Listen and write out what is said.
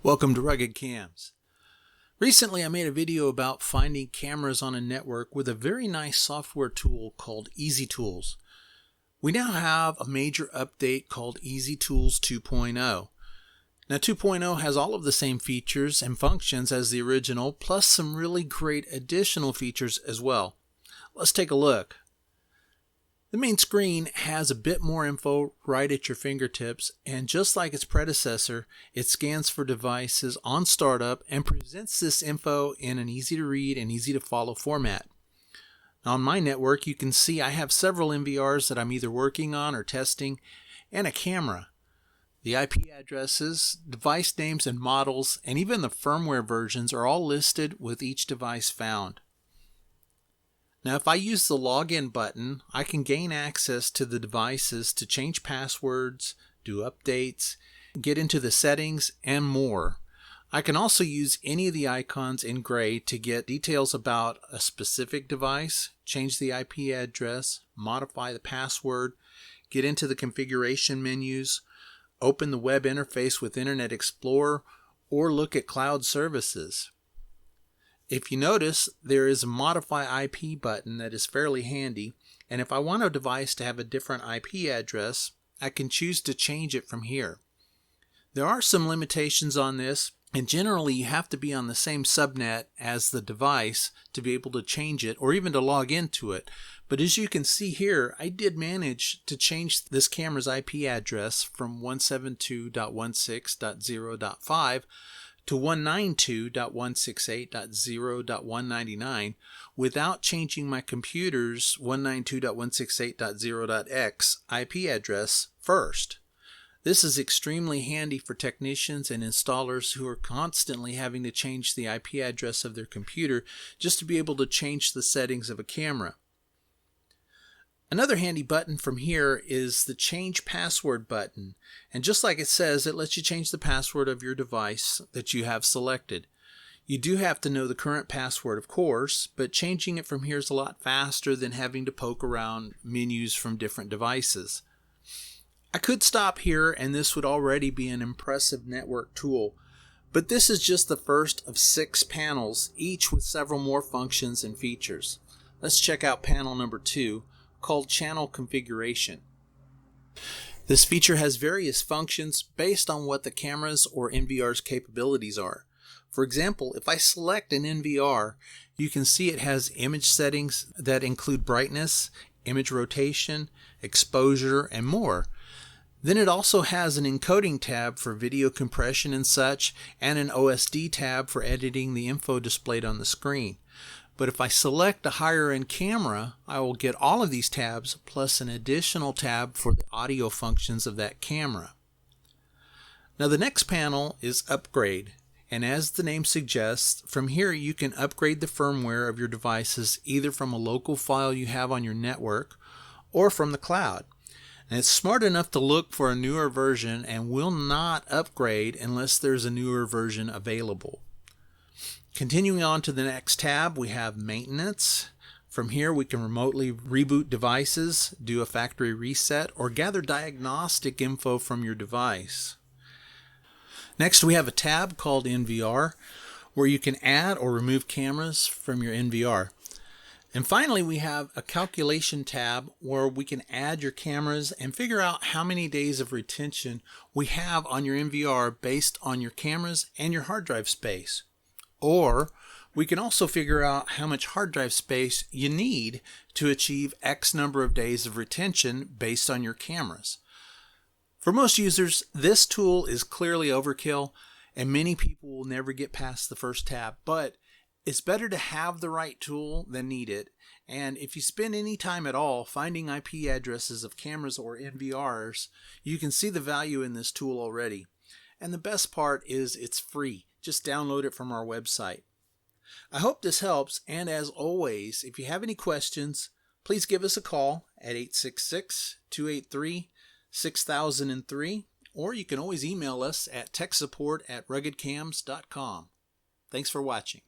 Welcome to Rugged Cams. Recently I made a video about finding cameras on a network with a very nice software tool called EasyTools. We now have a major update called EasyTools 2.0. Now 2.0 has all of the same features and functions as the original, plus some really great additional features as well. Let's take a look. The main screen has a bit more info right at your fingertips, and just like its predecessor, it scans for devices on startup and presents this info in an easy to read and easy to follow format. Now on my network, you can see I have several NVRs that I'm either working on or testing, and a camera. The IP addresses, device names and models, and even the firmware versions are all listed with each device found. Now if I use the login button, I can gain access to the devices to change passwords, do updates, get into the settings, and more. I can also use any of the icons in gray to get details about a specific device, change the IP address, modify the password, get into the configuration menus, open the web interface with Internet Explorer, or look at cloud services. If you notice, there is a Modify IP button that is fairly handy, and if I want a device to have a different IP address, I can choose to change it from here. There are some limitations on this, and generally you have to be on the same subnet as the device to be able to change it or even to log into it. But as you can see here, I did manage to change this camera's IP address from 172.16.0.5 to 192.168.0.199 without changing my computer's 192.168.0.x IP address first. This is extremely handy for technicians and installers who are constantly having to change the IP address of their computer just to be able to change the settings of a camera. Another handy button from here is the Change Password button, and just like it says, it lets you change the password of your device that you have selected. You do have to know the current password, of course, but changing it from here is a lot faster than having to poke around menus from different devices. I could stop here and this would already be an impressive network tool, but this is just the first of 6 panels, each with several more functions and features. Let's check out panel number 2. Called Channel Configuration. This feature has various functions based on what the camera's or NVR's capabilities are. For example, if I select an NVR, you can see it has image settings that include brightness, image rotation, exposure, and more. Then it also has an encoding tab for video compression and such, and an OSD tab for editing the info displayed on the screen. But if I select a higher end camera, I will get all of these tabs plus an additional tab for the audio functions of that camera. Now the next panel is Upgrade, and as the name suggests, from here you can upgrade the firmware of your devices either from a local file you have on your network or from the cloud. And it's smart enough to look for a newer version and will not upgrade unless there's a newer version available. Continuing on to the next tab, we have Maintenance. From here we can remotely reboot devices, do a factory reset, or gather diagnostic info from your device. Next we have a tab called NVR, where you can add or remove cameras from your NVR. And finally we have a Calculation tab where we can add your cameras and figure out how many days of retention we have on your NVR based on your cameras and your hard drive space. Or we can also figure out how much hard drive space you need to achieve X number of days of retention based on your cameras. For most users, this tool is clearly overkill, and many people will never get past the first tab, but it's better to have the right tool than need it. And if you spend any time at all finding IP addresses of cameras or NVRs, you can see the value in this tool already. And the best part is it's free. Just download it from our website. I hope this helps, and as always, if you have any questions, please give us a call at 866-283-6003, or you can always email us at techsupport@ruggedcams.com. Thanks for watching.